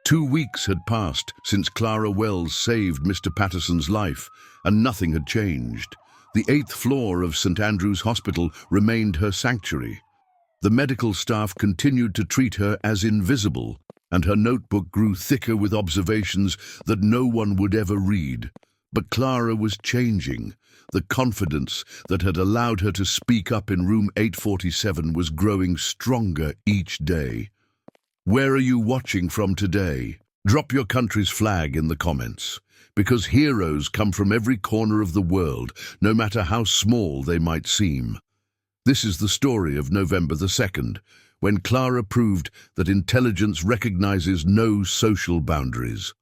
2 weeks had passed since Clara Wells saved Mr. Patterson's life, and nothing had changed. The 8th floor of St. Andrew's Hospital remained her sanctuary. The medical staff continued to treat her as invisible, and her notebook grew thicker with observations that no one would ever read. But Clara was changing. The confidence that had allowed her to speak up in room 847 was growing stronger each day. Where are you watching from today? Drop your country's flag in the comments, because heroes come from every corner of the world, no matter how small they might seem. This is the story of November the 2nd, when Clara proved that intelligence recognizes no social boundaries.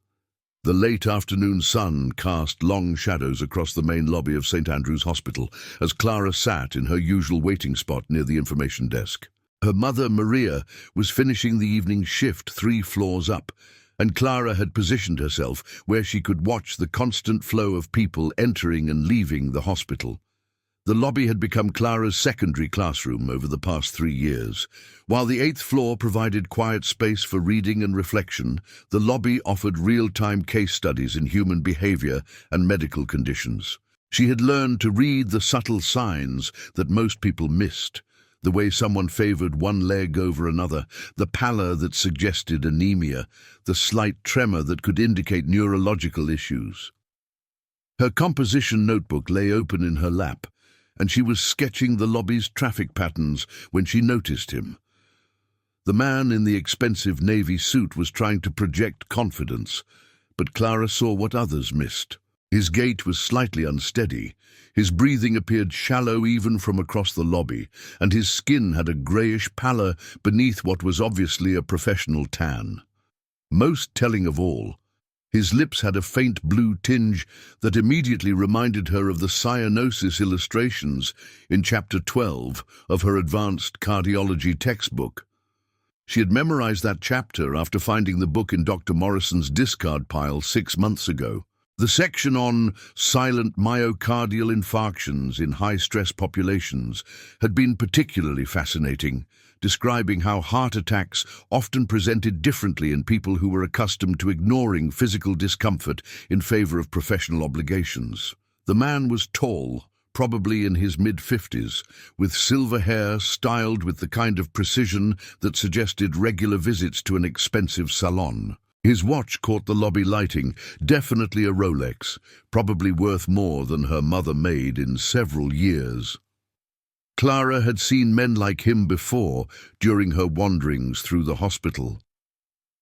The late afternoon sun cast long shadows across the main lobby of St. Andrew's Hospital as Clara sat in her usual waiting spot near the information desk. Her mother, Maria, was finishing the evening shift 3 floors up, and Clara had positioned herself where she could watch the constant flow of people entering and leaving the hospital. The lobby had become Clara's secondary classroom over the past 3 years. While the 8th floor provided quiet space for reading and reflection, the lobby offered real-time case studies in human behavior and medical conditions. She had learned to read the subtle signs that most people missed. The way someone favored one leg over another, the pallor that suggested anemia, the slight tremor that could indicate neurological issues. Her composition notebook lay open in her lap, and she was sketching the lobby's traffic patterns when she noticed him. The man in the expensive navy suit was trying to project confidence, but Clara saw what others missed. His gait was slightly unsteady, his breathing appeared shallow even from across the lobby, and his skin had a greyish pallor beneath what was obviously a professional tan. Most telling of all, his lips had a faint blue tinge that immediately reminded her of the cyanosis illustrations in Chapter 12 of her advanced cardiology textbook. She had memorized that chapter after finding the book in Dr. Morrison's discard pile 6 months ago. The section on silent myocardial infarctions in high-stress populations had been particularly fascinating, describing how heart attacks often presented differently in people who were accustomed to ignoring physical discomfort in favor of professional obligations. The man was tall, probably in his mid-50s, with silver hair styled with the kind of precision that suggested regular visits to an expensive salon. His watch caught the lobby lighting, definitely a Rolex, probably worth more than her mother made in several years. Clara had seen men like him before during her wanderings through the hospital.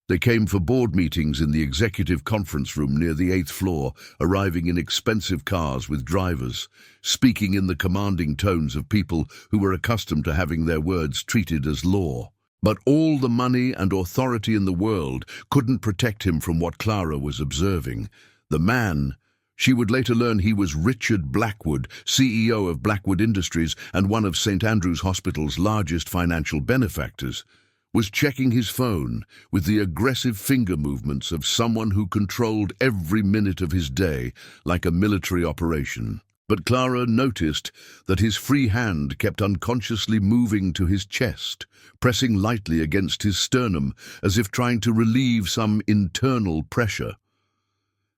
They came for board meetings in the executive conference room near the 8th floor, arriving in expensive cars with drivers, speaking in the commanding tones of people who were accustomed to having their words treated as law. But all the money and authority in the world couldn't protect him from what Clara was observing. The man, she would later learn he was Richard Blackwood, CEO of Blackwood Industries and one of St. Andrew's Hospital's largest financial benefactors, was checking his phone with the aggressive finger movements of someone who controlled every minute of his day like a military operation. But Clara noticed that his free hand kept unconsciously moving to his chest, pressing lightly against his sternum as if trying to relieve some internal pressure.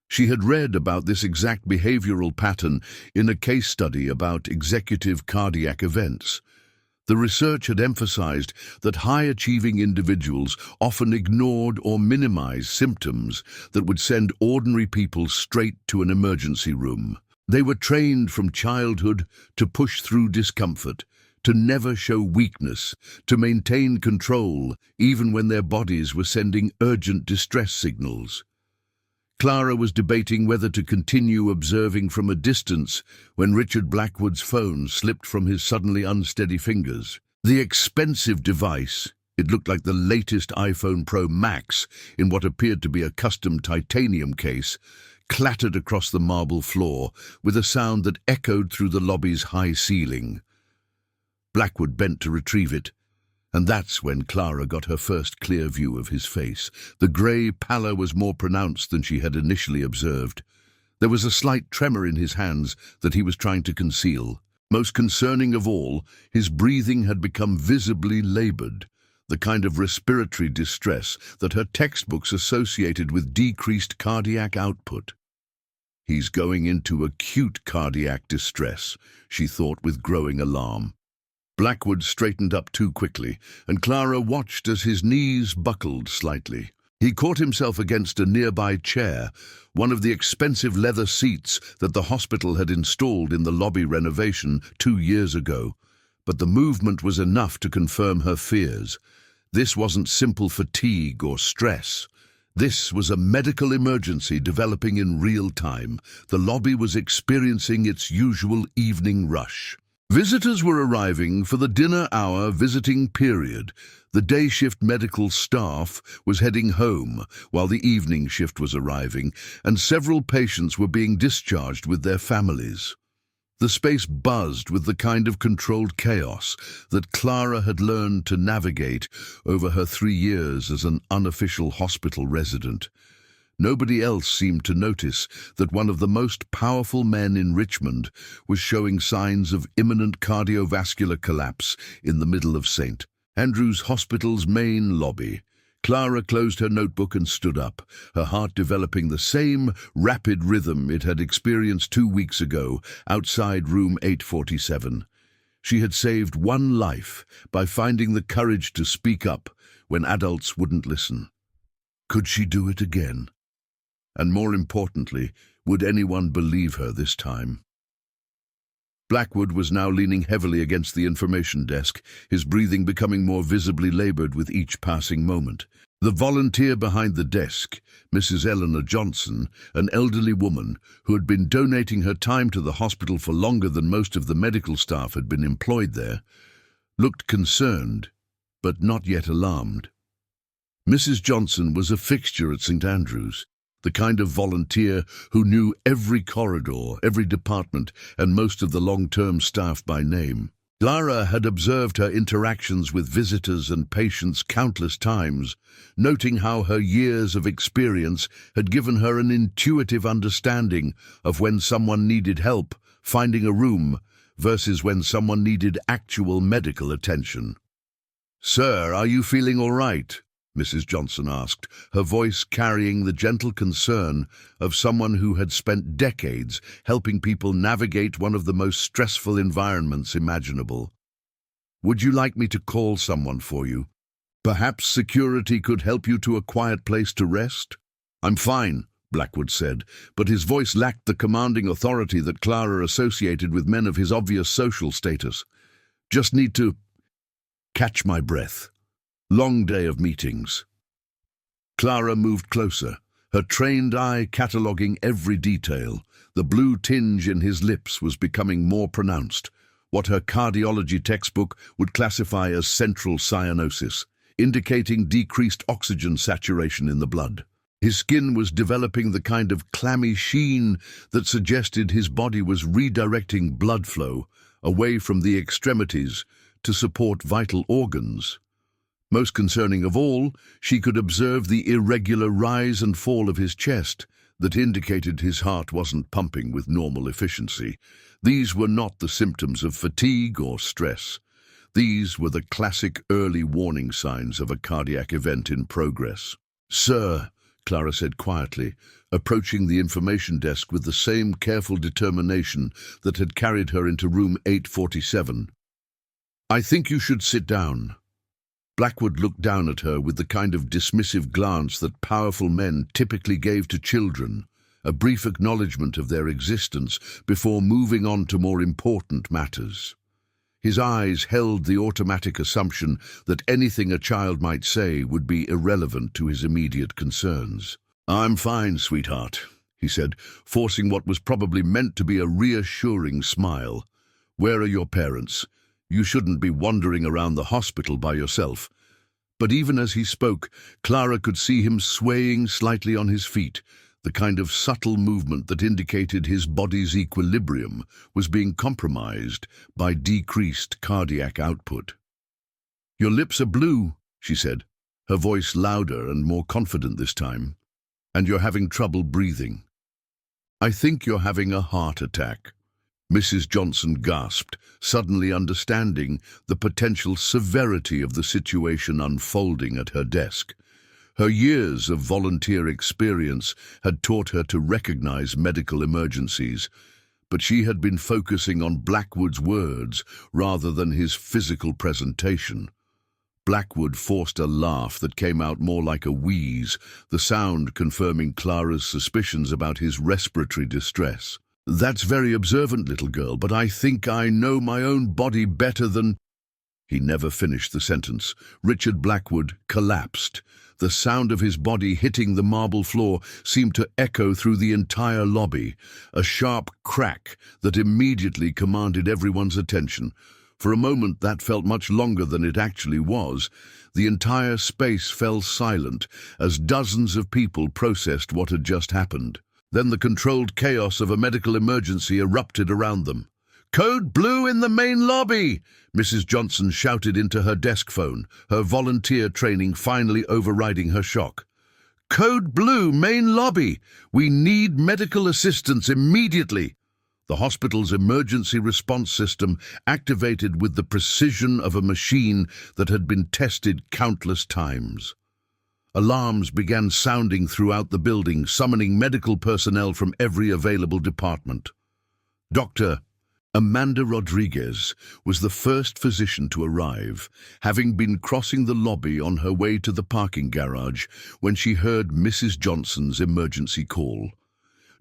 She had read about this exact behavioral pattern in a case study about executive cardiac events. The research had emphasized that high-achieving individuals often ignored or minimized symptoms that would send ordinary people straight to an emergency room. They were trained from childhood to push through discomfort, to never show weakness, to maintain control even when their bodies were sending urgent distress signals. Clara was debating whether to continue observing from a distance when Richard Blackwood's phone slipped from his suddenly unsteady fingers. The expensive device, it looked like the latest iPhone Pro Max in what appeared to be a custom titanium case, clattered across the marble floor with a sound that echoed through the lobby's high ceiling. Blackwood bent to retrieve it, and that's when Clara got her first clear view of his face. The grey pallor was more pronounced than she had initially observed. There was a slight tremor in his hands that he was trying to conceal. Most concerning of all, his breathing had become visibly labored. the kind of respiratory distress that her textbooks associated with decreased cardiac output. He's going into acute cardiac distress, she thought with growing alarm. Blackwood straightened up too quickly, and Clara watched as his knees buckled slightly. He caught himself against a nearby chair, one of the expensive leather seats that the hospital had installed in the lobby renovation 2 years ago. But the movement was enough to confirm her fears. This wasn't simple fatigue or stress. This was a medical emergency developing in real time. The lobby was experiencing its usual evening rush. Visitors were arriving for the dinner hour visiting period. The day shift medical staff was heading home while the evening shift was arriving, and several patients were being discharged with their families. The space buzzed with the kind of controlled chaos that Clara had learned to navigate over her 3 years as an unofficial hospital resident. Nobody else seemed to notice that one of the most powerful men in Richmond was showing signs of imminent cardiovascular collapse in the middle of St. Andrew's Hospital's main lobby. Clara closed her notebook and stood up, her heart developing the same rapid rhythm it had experienced 2 weeks ago outside room 847. She had saved one life by finding the courage to speak up when adults wouldn't listen. Could she do it again? And more importantly, would anyone believe her this time? Blackwood was now leaning heavily against the information desk, his breathing becoming more visibly labored with each passing moment. The volunteer behind the desk, Mrs. Eleanor Johnson, an elderly woman who had been donating her time to the hospital for longer than most of the medical staff had been employed there, looked concerned, but not yet alarmed. Mrs. Johnson was a fixture at St. Andrew's, the kind of volunteer who knew every corridor, every department, and most of the long-term staff by name. Clara had observed her interactions with visitors and patients countless times, noting how her years of experience had given her an intuitive understanding of when someone needed help finding a room versus when someone needed actual medical attention. "Sir, are you feeling all right?" Mrs. Johnson asked, her voice carrying the gentle concern of someone who had spent decades helping people navigate one of the most stressful environments imaginable. "Would you like me to call someone for you? Perhaps security could help you to a quiet place to rest?" "I'm fine," Blackwood said, but his voice lacked the commanding authority that Clara associated with men of his obvious social status. "Just need to catch my breath. Long day of meetings." Clara moved closer, her trained eye cataloguing every detail. The blue tinge in his lips was becoming more pronounced, what her cardiology textbook would classify as central cyanosis, indicating decreased oxygen saturation in the blood. His skin was developing the kind of clammy sheen that suggested his body was redirecting blood flow away from the extremities to support vital organs. Most concerning of all, she could observe the irregular rise and fall of his chest that indicated his heart wasn't pumping with normal efficiency. These were not the symptoms of fatigue or stress. These were the classic early warning signs of a cardiac event in progress. "Sir," Clara said quietly, approaching the information desk with the same careful determination that had carried her into room 847. "I think you should sit down." Blackwood looked down at her with the kind of dismissive glance that powerful men typically gave to children, a brief acknowledgement of their existence before moving on to more important matters. His eyes held the automatic assumption that anything a child might say would be irrelevant to his immediate concerns. "I'm fine, sweetheart," he said, forcing what was probably meant to be a reassuring smile. "Where are your parents? You shouldn't be wandering around the hospital by yourself." But even as he spoke, Clara could see him swaying slightly on his feet, the kind of subtle movement that indicated his body's equilibrium was being compromised by decreased cardiac output. "Your lips are blue," she said, her voice louder and more confident this time. "And you're having trouble breathing. I think you're having a heart attack." Mrs. Johnson gasped, suddenly understanding the potential severity of the situation unfolding at her desk. Her years of volunteer experience had taught her to recognize medical emergencies, but she had been focusing on Blackwood's words rather than his physical presentation. Blackwood forced a laugh that came out more like a wheeze, the sound confirming Clara's suspicions about his respiratory distress. "That's very observant, little girl, but I think I know my own body better than—" He never finished the sentence. Richard Blackwood collapsed. The sound of his body hitting the marble floor seemed to echo through the entire lobby, a sharp crack that immediately commanded everyone's attention. For a moment that felt much longer than it actually was. The entire space fell silent as dozens of people processed what had just happened. Then the controlled chaos of a medical emergency erupted around them. "Code blue in the main lobby!" Mrs. Johnson shouted into her desk phone, her volunteer training finally overriding her shock. "Code blue, main lobby! We need medical assistance immediately!" The hospital's emergency response system activated with the precision of a machine that had been tested countless times. Alarms began sounding throughout the building, summoning medical personnel from every available department. Dr. Amanda Rodriguez was the first physician to arrive, having been crossing the lobby on her way to the parking garage when she heard Mrs. Johnson's emergency call.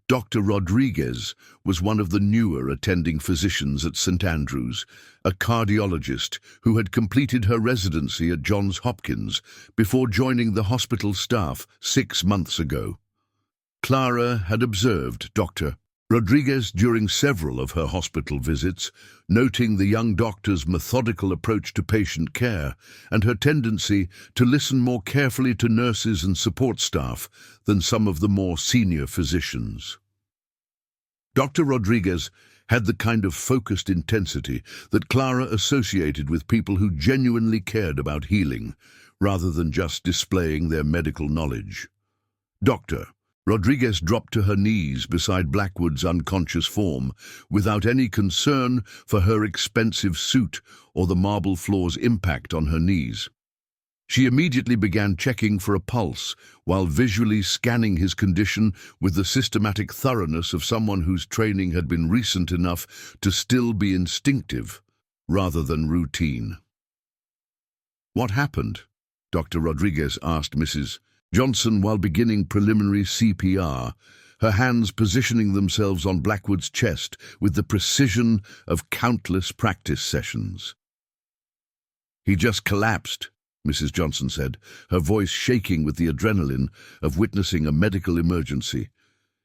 Dr. Rodriguez was one of the newer attending physicians at St. Andrews, a cardiologist who had completed her residency at Johns Hopkins before joining the hospital staff 6 months ago. Clara had observed Dr. Rodriguez during several of her hospital visits, noting the young doctor's methodical approach to patient care and her tendency to listen more carefully to nurses and support staff than some of the more senior physicians. Dr. Rodriguez had the kind of focused intensity that Clara associated with people who genuinely cared about healing, rather than just displaying their medical knowledge. Dr. Rodriguez dropped to her knees beside Blackwood's unconscious form, without any concern for her expensive suit or the marble floor's impact on her knees. She immediately began checking for a pulse, while visually scanning his condition with the systematic thoroughness of someone whose training had been recent enough to still be instinctive, rather than routine. "What happened?" Dr. Rodriguez asked Mrs. Johnson while beginning preliminary CPR, her hands positioning themselves on Blackwood's chest with the precision of countless practice sessions. "He just collapsed," Mrs. Johnson said, her voice shaking with the adrenaline of witnessing a medical emergency.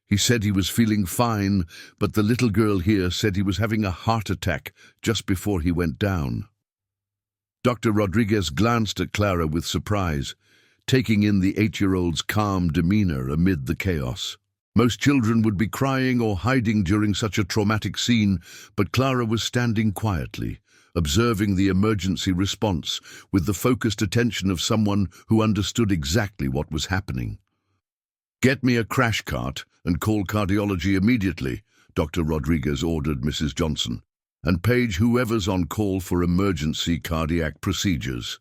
"He said he was feeling fine, but the little girl here said he was having a heart attack just before he went down." Dr. Rodriguez glanced at Clara with surprise, taking in the 8-year-old's calm demeanor amid the chaos. Most children would be crying or hiding during such a traumatic scene, but Clara was standing quietly, observing the emergency response with the focused attention of someone who understood exactly what was happening. "Get me a crash cart and call cardiology immediately," Dr. Rodriguez ordered Mrs. Johnson, "and page whoever's on call for emergency cardiac procedures."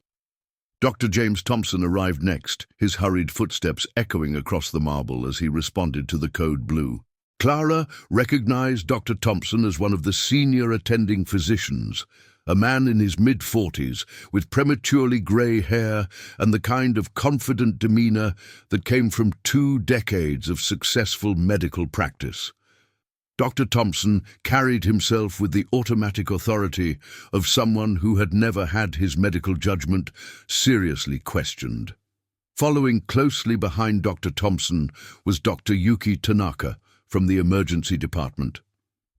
Dr. James Thompson arrived next, his hurried footsteps echoing across the marble as he responded to the code blue. Clara recognized Dr. Thompson as one of the senior attending physicians, a man in his mid-40s with prematurely grey hair and the kind of confident demeanor that came from 2 decades of successful medical practice. Dr. Thompson carried himself with the automatic authority of someone who had never had his medical judgment seriously questioned. Following closely behind Dr. Thompson was Dr. Yuki Tanaka from the emergency department.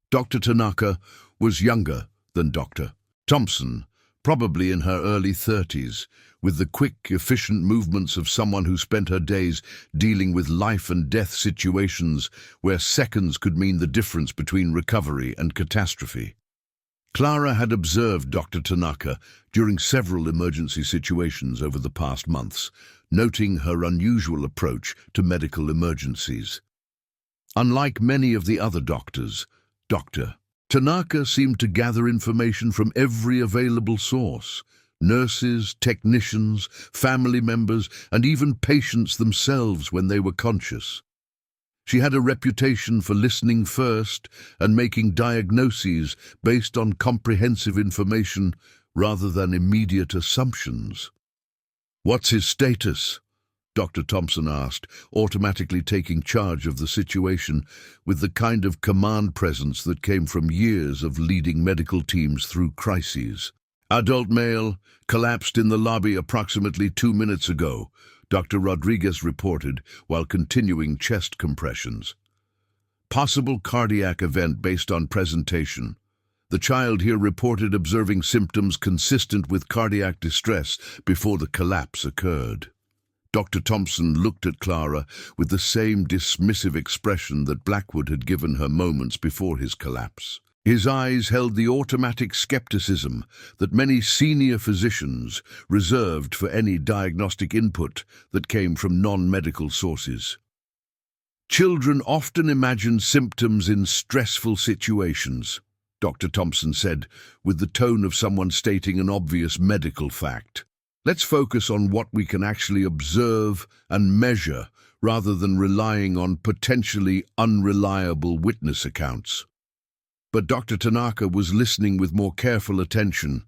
Dr. Tanaka was younger than Dr. Thompson, probably in her early 30s, with the quick, efficient movements of someone who spent her days dealing with life-and-death situations where seconds could mean the difference between recovery and catastrophe. Clara had observed Dr. Tanaka during several emergency situations over the past months, noting her unusual approach to medical emergencies. Unlike many of the other doctors, Dr. Tanaka seemed to gather information from every available source: nurses, technicians, family members, and even patients themselves when they were conscious. She had a reputation for listening first and making diagnoses based on comprehensive information rather than immediate assumptions. "What's his status?" Dr. Thompson asked, automatically taking charge of the situation with the kind of command presence that came from years of leading medical teams through crises. "Adult male, collapsed in the lobby approximately 2 minutes ago," Dr. Rodriguez reported while continuing chest compressions. "Possible cardiac event based on presentation. The child here reported observing symptoms consistent with cardiac distress before the collapse occurred." Dr. Thompson looked at Clara with the same dismissive expression that Blackwood had given her moments before his collapse. His eyes held the automatic skepticism that many senior physicians reserved for any diagnostic input that came from non-medical sources. "Children often imagine symptoms in stressful situations," Dr. Thompson said, with the tone of someone stating an obvious medical fact. "Let's focus on what we can actually observe and measure rather than relying on potentially unreliable witness accounts." But Dr. Tanaka was listening with more careful attention.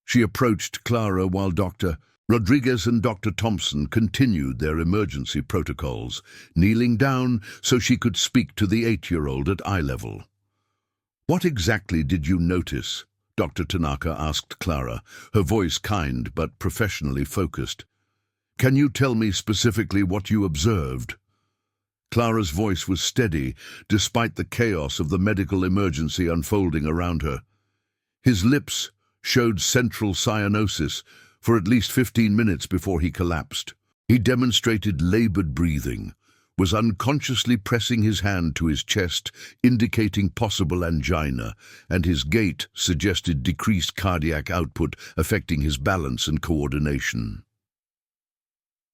She approached Clara while Dr. Rodriguez and Dr. Thompson continued their emergency protocols, kneeling down so she could speak to the 8-year-old at eye level. "What exactly did you notice?" Dr. Tanaka asked Clara, her voice kind but professionally focused. "Can you tell me specifically what you observed?" Clara's voice was steady, despite the chaos of the medical emergency unfolding around her. His lips showed central cyanosis for at least 15 minutes before he collapsed. He demonstrated labored breathing, was unconsciously pressing his hand to his chest, indicating possible angina, and his gait suggested decreased cardiac output, affecting his balance and coordination.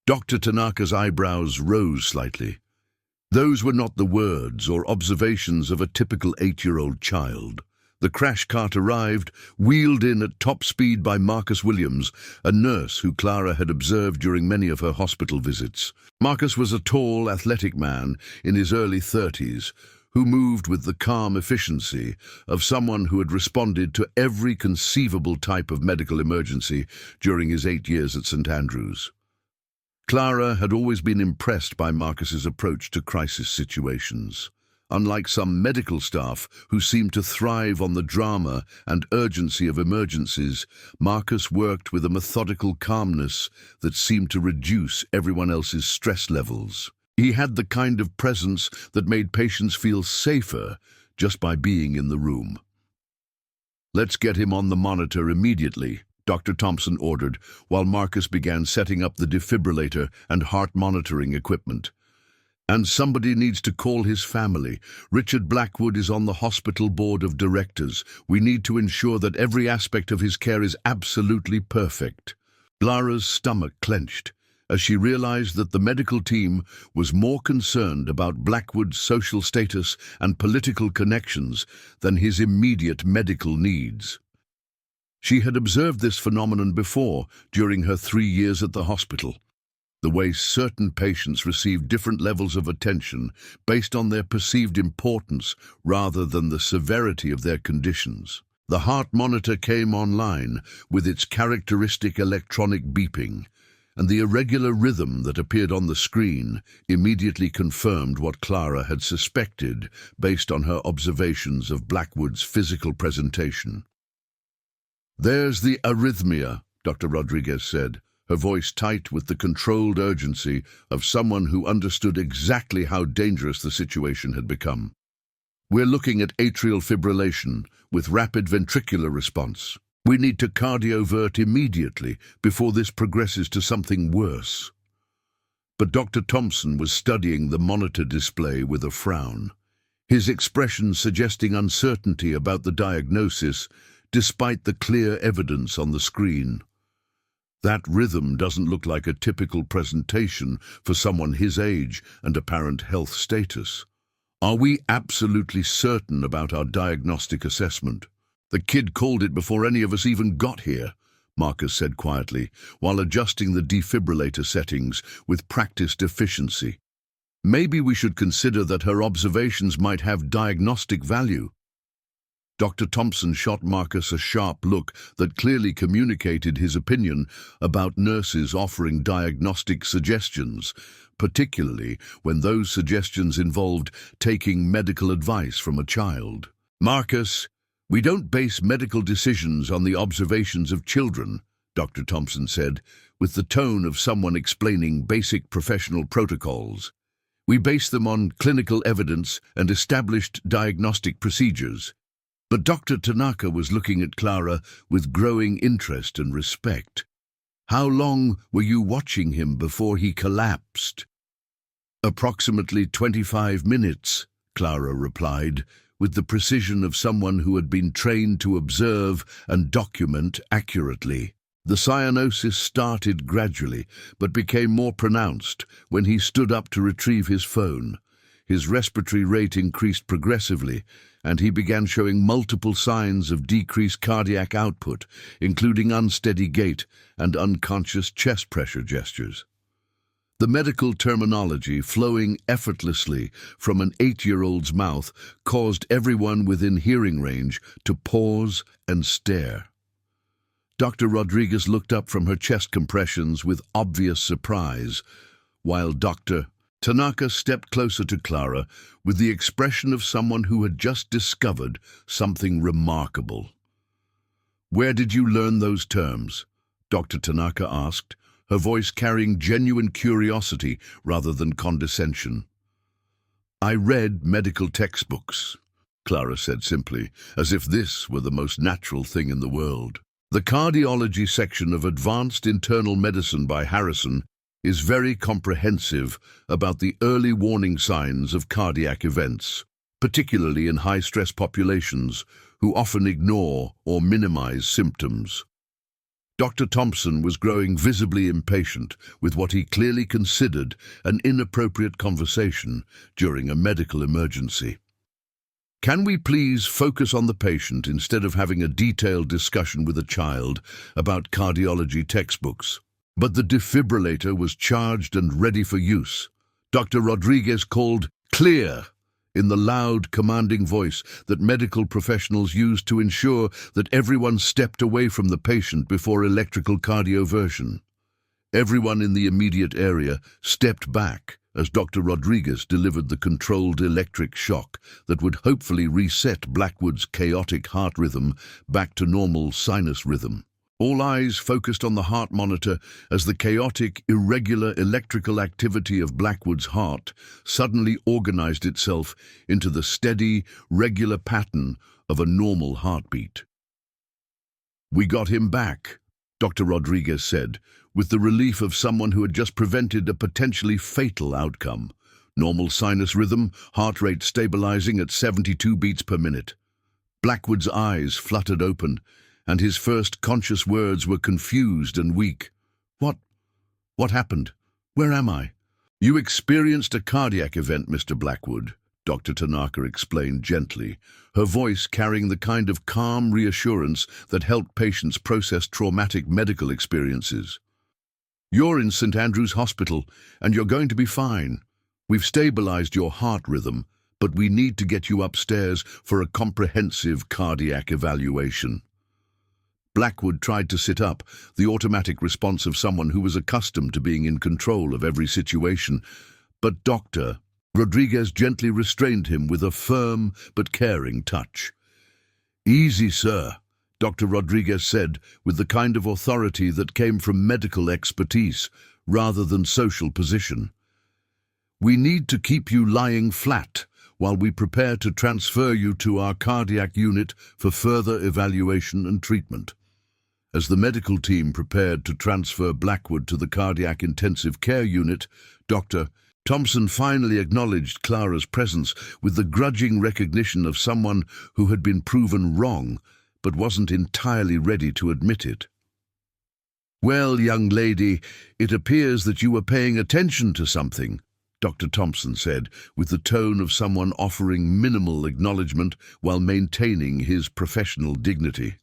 Dr. Tanaka's eyebrows rose slightly. Those were not the words or observations of a typical 8-year-old child. The crash cart arrived, wheeled in at top speed by Marcus Williams, a nurse who Clara had observed during many of her hospital visits. Marcus was a tall, athletic man in his early 30s, who moved with the calm efficiency of someone who had responded to every conceivable type of medical emergency during his 8 years at St. Andrews. Clara had always been impressed by Marcus's approach to crisis situations. Unlike some medical staff who seemed to thrive on the drama and urgency of emergencies, Marcus worked with a methodical calmness that seemed to reduce everyone else's stress levels. He had the kind of presence that made patients feel safer just by being in the room. "Let's get him on the monitor immediately," Dr. Thompson ordered, while Marcus began setting up the defibrillator and heart monitoring equipment. "And somebody needs to call his family. Richard Blackwood is on the hospital board of directors. We need to ensure that every aspect of his care is absolutely perfect." Clara's stomach clenched as she realized that the medical team was more concerned about Blackwood's social status and political connections than his immediate medical needs. She had observed this phenomenon before during her 3 years at the hospital. The way certain patients receive different levels of attention based on their perceived importance rather than the severity of their conditions. The heart monitor came online with its characteristic electronic beeping, and the irregular rhythm that appeared on the screen immediately confirmed what Clara had suspected based on her observations of Blackwood's physical presentation. "There's the arrhythmia," Dr. Rodriguez said, her voice tight with the controlled urgency of someone who understood exactly how dangerous the situation had become. "We're looking at atrial fibrillation with rapid ventricular response. We need to cardiovert immediately before this progresses to something worse." But Dr. Thompson was studying the monitor display with a frown, his expression suggesting uncertainty about the diagnosis despite the clear evidence on the screen. "That rhythm doesn't look like a typical presentation for someone his age and apparent health status. Are we absolutely certain about our diagnostic assessment? The kid called it before any of us even got here, Marcus said quietly, while adjusting the defibrillator settings with practiced efficiency. Maybe we should consider that her observations might have diagnostic value. Dr. Thompson shot Marcus a sharp look that clearly communicated his opinion about nurses offering diagnostic suggestions, particularly when those suggestions involved taking medical advice from a child. Marcus, we don't base medical decisions on the observations of children, Dr. Thompson said, with the tone of someone explaining basic professional protocols. We base them on clinical evidence and established diagnostic procedures. But Dr. Tanaka was looking at Clara with growing interest and respect. How long were you watching him before he collapsed? Approximately 25 minutes, Clara replied, with the precision of someone who had been trained to observe and document accurately. The cyanosis started gradually, but became more pronounced when he stood up to retrieve his phone. His respiratory rate increased progressively, and he began showing multiple signs of decreased cardiac output, including unsteady gait and unconscious chest pressure gestures. The medical terminology flowing effortlessly from an 8-year-old's mouth caused everyone within hearing range to pause and stare. Dr. Rodriguez looked up from her chest compressions with obvious surprise, while Dr. Tanaka stepped closer to Clara with the expression of someone who had just discovered something remarkable. "Where did you learn those terms?" Dr. Tanaka asked, her voice carrying genuine curiosity rather than condescension. "I read medical textbooks," Clara said simply, as if this were the most natural thing in the world. "The cardiology section of Advanced Internal Medicine by Harrison is very comprehensive about the early warning signs of cardiac events, particularly in high-stress populations who often ignore or minimize symptoms." Dr. Thompson was growing visibly impatient with what he clearly considered an inappropriate conversation during a medical emergency. "Can we please focus on the patient instead of having a detailed discussion with a child about cardiology textbooks?" But the defibrillator was charged and ready for use. Dr. Rodriguez called "clear" in the loud, commanding voice that medical professionals use to ensure that everyone stepped away from the patient before electrical cardioversion. Everyone in the immediate area stepped back as Dr. Rodriguez delivered the controlled electric shock that would hopefully reset Blackwood's chaotic heart rhythm back to normal sinus rhythm. All eyes focused on the heart monitor as the chaotic, irregular electrical activity of Blackwood's heart suddenly organized itself into the steady, regular pattern of a normal heartbeat. "We got him back," Dr. Rodriguez said, with the relief of someone who had just prevented a potentially fatal outcome. Normal sinus rhythm, heart rate stabilizing at 72 beats per minute. Blackwood's eyes fluttered open, and his first conscious words were confused and weak. What happened? Where am I?" "You experienced a cardiac event, Mr. Blackwood," Dr. Tanaka explained gently, her voice carrying the kind of calm reassurance that helped patients process traumatic medical experiences. "You're in St. Andrew's Hospital, and you're going to be fine. We've stabilized your heart rhythm, but we need to get you upstairs for a comprehensive cardiac evaluation." Blackwood tried to sit up, the automatic response of someone who was accustomed to being in control of every situation, but Dr. Rodriguez gently restrained him with a firm but caring touch. "Easy, sir," Dr. Rodriguez said, with the kind of authority that came from medical expertise rather than social position. "We need to keep you lying flat while we prepare to transfer you to our cardiac unit for further evaluation and treatment." As the medical team prepared to transfer Blackwood to the cardiac intensive care unit, Dr. Thompson finally acknowledged Clara's presence with the grudging recognition of someone who had been proven wrong but wasn't entirely ready to admit it. "Well, young lady, it appears that you were paying attention to something," Dr. Thompson said, with the tone of someone offering minimal acknowledgement while maintaining his professional dignity.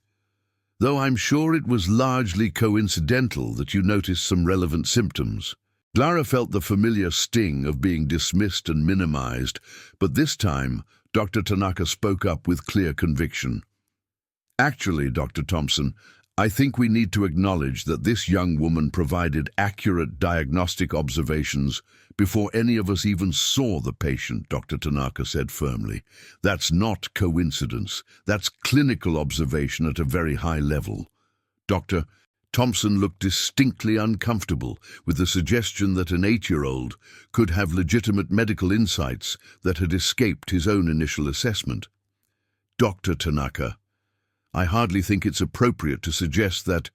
"Though I'm sure it was largely coincidental that you noticed some relevant symptoms." Clara felt the familiar sting of being dismissed and minimized, but this time Dr. Tanaka spoke up with clear conviction. "Actually, Dr. Thompson, I think we need to acknowledge that this young woman provided accurate diagnostic observations before any of us even saw the patient," Dr. Tanaka said firmly. "That's not coincidence. That's clinical observation at a very high level." Dr. Thompson looked distinctly uncomfortable with the suggestion that an 8-year-old could have legitimate medical insights that had escaped his own initial assessment. "Dr. Tanaka, I hardly think it's appropriate to suggest that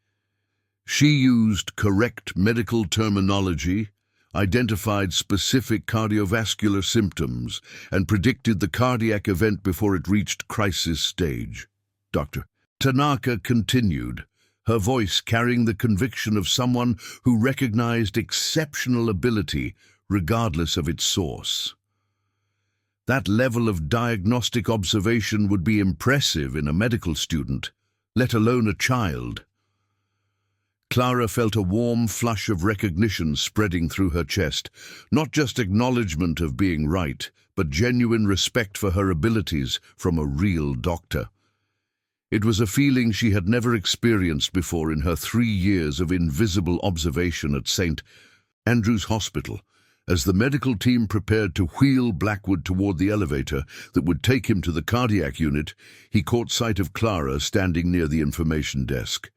she used correct medical terminology, identified specific cardiovascular symptoms, and predicted the cardiac event before it reached crisis stage." Dr. Tanaka continued, her voice carrying the conviction of someone who recognized exceptional ability regardless of its source. That level of diagnostic observation would be impressive in a medical student, let alone a child. Clara felt a warm flush of recognition spreading through her chest, not just acknowledgement of being right, but genuine respect for her abilities from a real doctor. It was a feeling she had never experienced before in her 3 years of invisible observation at St. Andrew's Hospital. As the medical team prepared to wheel Blackwood toward the elevator that would take him to the cardiac unit, he caught sight of Clara standing near the information desk.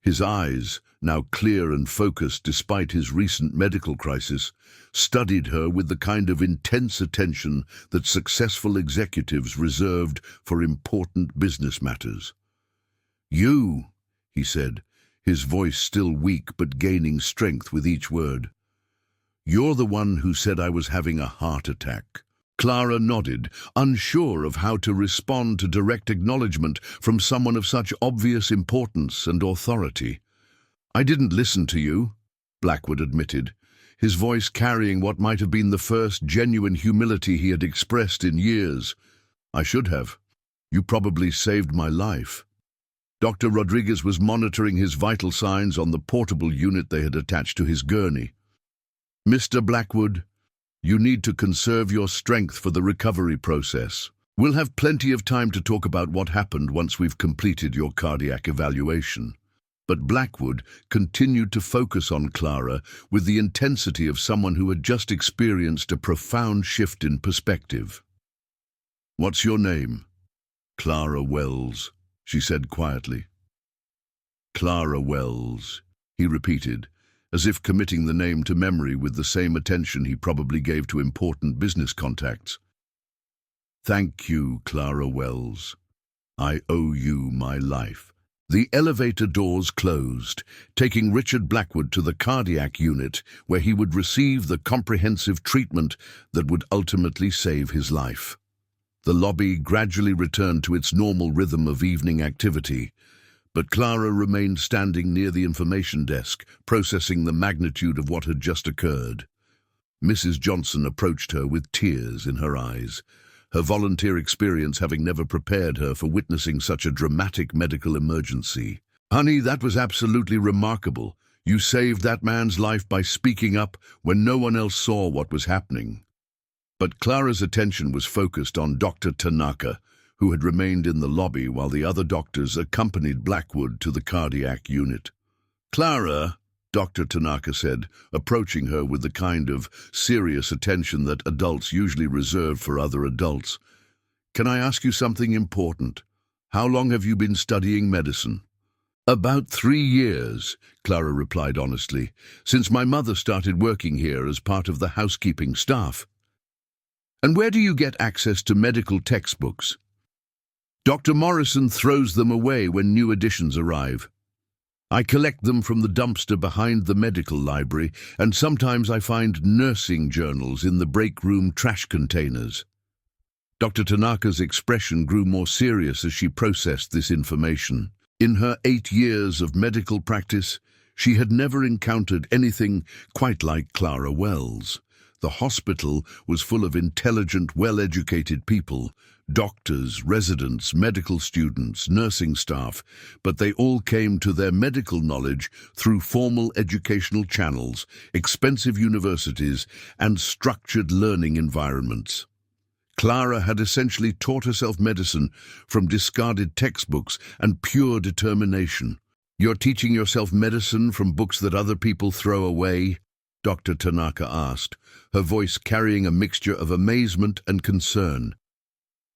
His eyes, now clear and focused despite his recent medical crisis, studied her with the kind of intense attention that successful executives reserved for important business matters. "You," he said, his voice still weak but gaining strength with each word. "You're the one who said I was having a heart attack." Clara nodded, unsure of how to respond to direct acknowledgement from someone of such obvious importance and authority. "I didn't listen to you," Blackwood admitted, his voice carrying what might have been the first genuine humility he had expressed in years. "I should have. You probably saved my life." Dr. Rodriguez was monitoring his vital signs on the portable unit they had attached to his gurney. "Mr. Blackwood, you need to conserve your strength for the recovery process. We'll have plenty of time to talk about what happened once we've completed your cardiac evaluation." But Blackwood continued to focus on Clara with the intensity of someone who had just experienced a profound shift in perspective. "What's your name?" "Clara Wells," she said quietly. "Clara Wells," he repeated, as if committing the name to memory with the same attention he probably gave to important business contacts. "Thank you, Clara Wells. I owe you my life." The elevator doors closed, taking Richard Blackwood to the cardiac unit where he would receive the comprehensive treatment that would ultimately save his life. The lobby gradually returned to its normal rhythm of evening activity, but Clara remained standing near the information desk, processing the magnitude of what had just occurred. Mrs. Johnson approached her with tears in her eyes, her volunteer experience having never prepared her for witnessing such a dramatic medical emergency. "Honey, that was absolutely remarkable. You saved that man's life by speaking up when no one else saw what was happening." But Clara's attention was focused on Dr. Tanaka, who had remained in the lobby while the other doctors accompanied Blackwood to the cardiac unit. "Clara," Dr. Tanaka said, approaching her with the kind of serious attention that adults usually reserve for other adults, "can I ask you something important? How long have you been studying medicine?" "About 3 years," Clara replied honestly, "since my mother started working here as part of the housekeeping staff." "And where do you get access to medical textbooks?" "Dr. Morrison throws them away when new editions arrive. I collect them from the dumpster behind the medical library, and sometimes I find nursing journals in the break room trash containers." Dr. Tanaka's expression grew more serious as she processed this information. In her 8 years of medical practice, she had never encountered anything quite like Clara Wells. The hospital was full of intelligent, well-educated people, doctors, residents, medical students, nursing staff, but they all came to their medical knowledge through formal educational channels, expensive universities, and structured learning environments. Clara had essentially taught herself medicine from discarded textbooks and pure determination. "You're teaching yourself medicine from books that other people throw away?" Dr. Tanaka asked, her voice carrying a mixture of amazement and concern.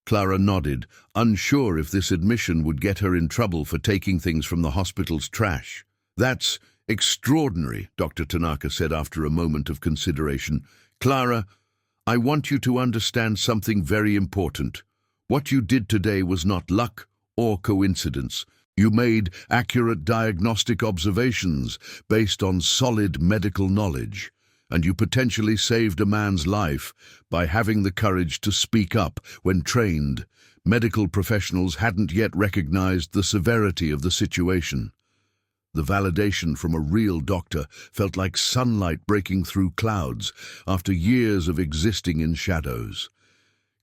Clara nodded, unsure if this admission would get her in trouble for taking things from the hospital's trash. "That's extraordinary," Dr. Tanaka said after a moment of consideration. "Clara, I want you to understand something very important. What you did today was not luck or coincidence. You made accurate diagnostic observations based on solid medical knowledge, and you potentially saved a man's life by having the courage to speak up when trained medical professionals hadn't yet recognized the severity of the situation." The validation from a real doctor felt like sunlight breaking through clouds after years of existing in shadows.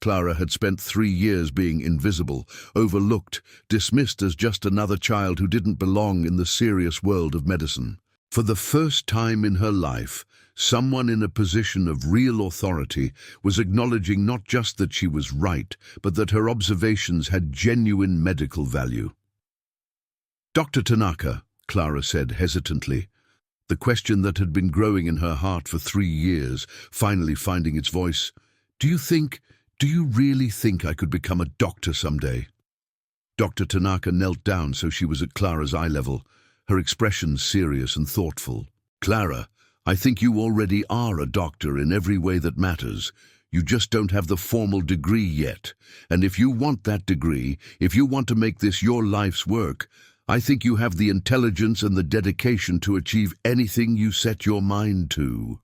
Clara had spent 3 years being invisible, overlooked, dismissed as just another child who didn't belong in the serious world of medicine. For the first time in her life, someone in a position of real authority was acknowledging not just that she was right, but that her observations had genuine medical value. "Dr. Tanaka," Clara said hesitantly, the question that had been growing in her heart for 3 years, finally finding its voice, "Do you really think I could become a doctor someday?" Dr. Tanaka knelt down so she was at Clara's eye level, her expression serious and thoughtful. "Clara, I think you already are a doctor in every way that matters. You just don't have the formal degree yet. And if you want that degree, if you want to make this your life's work, I think you have the intelligence and the dedication to achieve anything you set your mind to."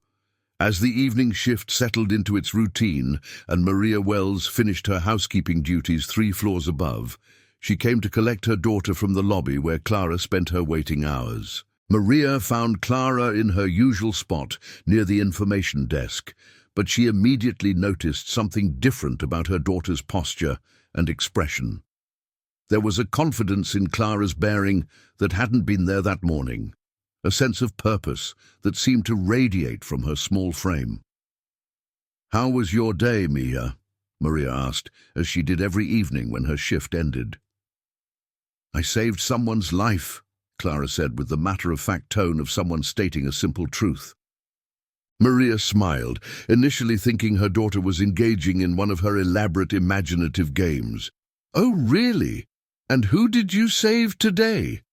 As the evening shift settled into its routine and Maria Wells finished her housekeeping duties 3 floors above, she came to collect her daughter from the lobby where Clara spent her waiting hours. Maria found Clara in her usual spot near the information desk, but she immediately noticed something different about her daughter's posture and expression. There was a confidence in Clara's bearing that hadn't been there that morning, a sense of purpose that seemed to radiate from her small frame. "How was your day, Mia?" Maria asked, as she did every evening when her shift ended. "I saved someone's life," Clara said with the matter-of-fact tone of someone stating a simple truth. Maria smiled, initially thinking her daughter was engaging in one of her elaborate imaginative games. "Oh, really? And who did you save today?"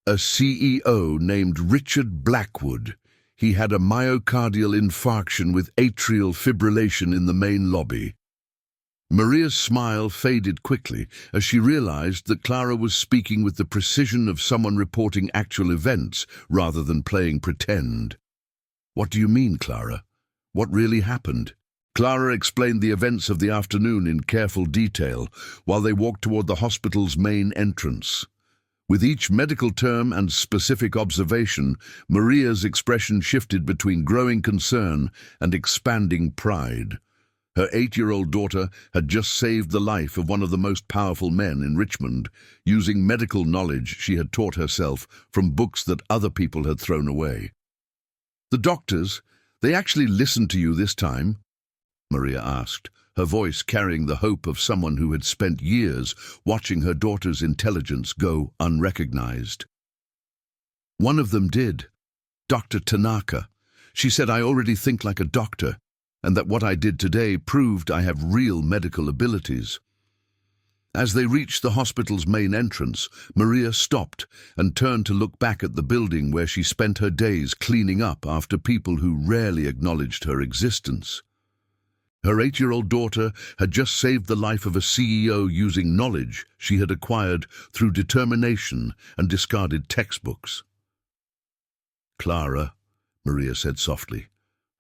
"A CEO named Richard Blackwood. He had a myocardial infarction with atrial fibrillation in the main lobby." Maria's smile faded quickly as she realized that Clara was speaking with the precision of someone reporting actual events rather than playing pretend. "What do you mean, Clara? What really happened?" Clara explained the events of the afternoon in careful detail while they walked toward the hospital's main entrance. With each medical term and specific observation, Maria's expression shifted between growing concern and expanding pride. Her 8-year-old daughter had just saved the life of one of the most powerful men in Richmond, using medical knowledge she had taught herself from books that other people had thrown away. "The doctors, they actually listened to you this time?" Maria asked, her voice carrying the hope of someone who had spent years watching her daughter's intelligence go unrecognized. "One of them did. Dr. Tanaka. She said I already think like a doctor, and that what I did today proved I have real medical abilities." As they reached the hospital's main entrance, Maria stopped and turned to look back at the building where she spent her days cleaning up after people who rarely acknowledged her existence. Her 8-year-old daughter had just saved the life of a CEO using knowledge she had acquired through determination and discarded textbooks. "Clara," Maria said softly,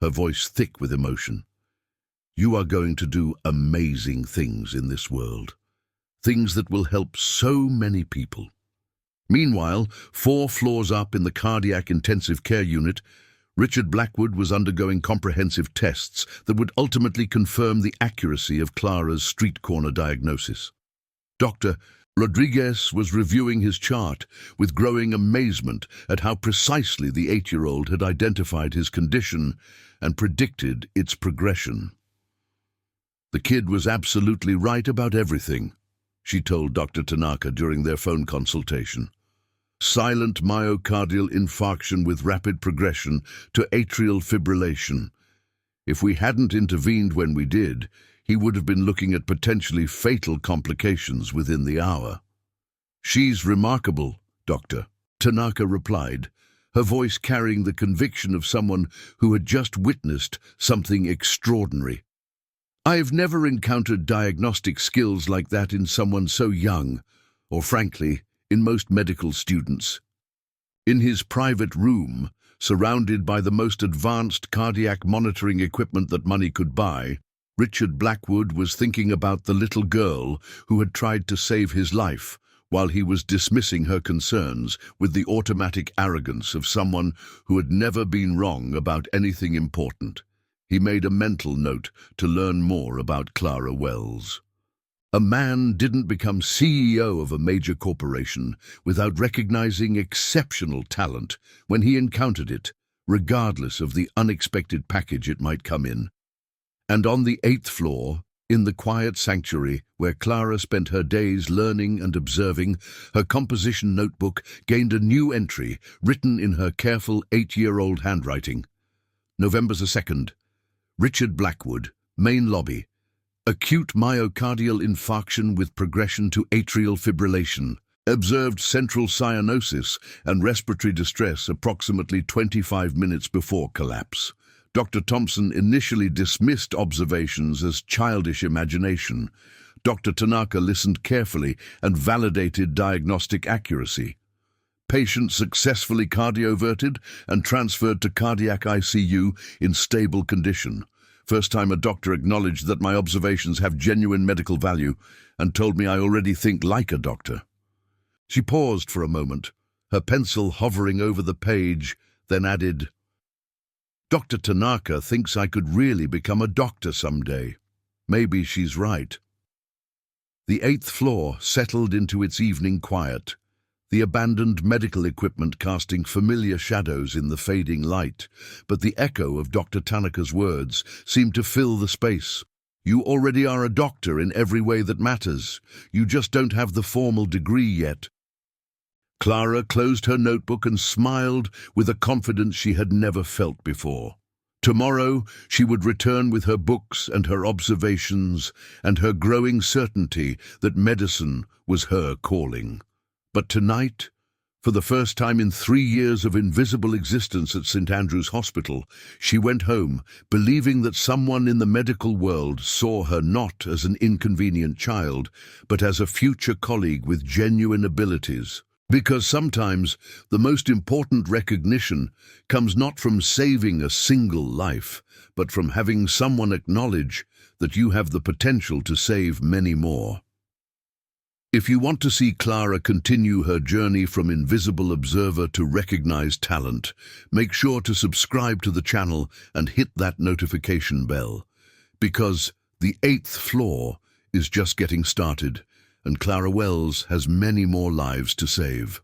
her voice thick with emotion, "you are going to do amazing things in this world. Things that will help so many people." Meanwhile, 4 floors up in the cardiac intensive care unit, Richard Blackwood was undergoing comprehensive tests that would ultimately confirm the accuracy of Clara's street corner diagnosis. Dr. Rodriguez was reviewing his chart with growing amazement at how precisely the 8-year-old had identified his condition and predicted its progression. "The kid was absolutely right about everything," she told Dr. Tanaka during their phone consultation. "Silent myocardial infarction with rapid progression to atrial fibrillation. If we hadn't intervened when we did, he would have been looking at potentially fatal complications within the hour." "She's remarkable, Doctor," Tanaka replied, her voice carrying the conviction of someone who had just witnessed something extraordinary. "I've never encountered diagnostic skills like that in someone so young, or frankly, in most medical students." In his private room, surrounded by the most advanced cardiac monitoring equipment that money could buy, Richard Blackwood was thinking about the little girl who had tried to save his life while he was dismissing her concerns with the automatic arrogance of someone who had never been wrong about anything important. He made a mental note to learn more about Clara Wells. A man didn't become CEO of a major corporation without recognizing exceptional talent when he encountered it, regardless of the unexpected package it might come in. And on the 8th floor, in the quiet sanctuary where Clara spent her days learning and observing, her composition notebook gained a new entry written in her careful 8-year-old handwriting. November 2nd. Richard Blackwood, main lobby. Acute myocardial infarction with progression to atrial fibrillation. Observed central cyanosis and respiratory distress approximately 25 minutes before collapse. Dr. Thompson initially dismissed observations as childish imagination. Dr. Tanaka listened carefully and validated diagnostic accuracy. Patient successfully cardioverted and transferred to cardiac ICU in stable condition. First time a doctor acknowledged that my observations have genuine medical value and told me I already think like a doctor. She paused for a moment, her pencil hovering over the page, then added, "Dr. Tanaka thinks I could really become a doctor someday. Maybe she's right." The 8th floor settled into its evening quiet, the abandoned medical equipment casting familiar shadows in the fading light, but the echo of Dr. Tanaka's words seemed to fill the space. "You already are a doctor in every way that matters. You just don't have the formal degree yet." Clara closed her notebook and smiled with a confidence she had never felt before. Tomorrow she would return with her books and her observations and her growing certainty that medicine was her calling. But tonight, for the first time in 3 years of invisible existence at St. Andrew's Hospital, she went home believing that someone in the medical world saw her not as an inconvenient child, but as a future colleague with genuine abilities. Because sometimes the most important recognition comes not from saving a single life, but from having someone acknowledge that you have the potential to save many more. If you want to see Clara continue her journey from invisible observer to recognized talent, make sure to subscribe to the channel and hit that notification bell. Because the 8th floor is just getting started, and Clara Wells has many more lives to save.